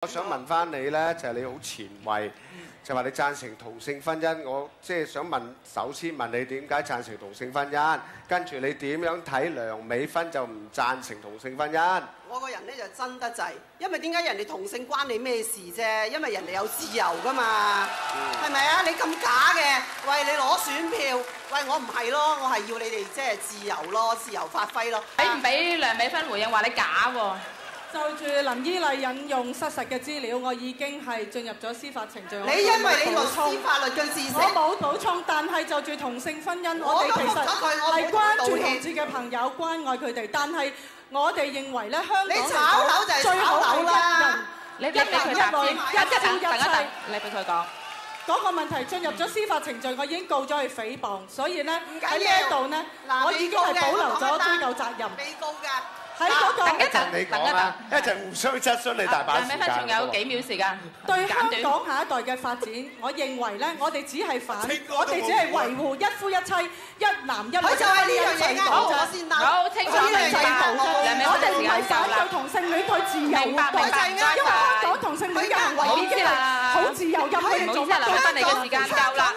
我想問翻你咧，就係你好前衞，就話你贊成同性婚姻。我即係想問，首先問你點解贊成同性婚姻，跟住你點樣睇梁美芬就唔贊成同性婚姻？我個人咧就真得滯，因為點解人哋同性關你咩事啫？因為人哋有自由噶嘛，係咪啊？你咁假嘅，喂你攞選票，喂我唔係咯，我係要你哋即係自由咯，自由發揮咯。俾唔俾梁美芬回應話你假喎？就住林依麗引用失實嘅資料，我已經係進入咗司法程序。你因為你律師法律嘅知識，我冇補充，但係就住同性婚姻，我哋其實係關注同志嘅朋友，關愛佢哋。但係我哋認為咧，香港你炒樓就係炒樓啦。一男一女，一夫一妻。你俾佢講。嗰個問題進入咗司法程序，我已經告咗佢誹謗，所以咧喺呢一度咧，我已經係保留咗追究責任。被告㗎。喺嗰個，等你講啦，一陣互相質詢你大把時間。梁美芬仲有幾秒時間。對香港下一代嘅發展，我認為咧，我哋只係反，我哋只係維護一夫一妻、一男一女。佢就係呢樣嘢啱我先啦。好清楚明白。梁美芬時間夠啦。我哋唔係反對同性戀佢自由活動，因為香港同性戀嘅行為已經係好自由，任佢哋做乜都得。梁美芬你嘅時間夠啦。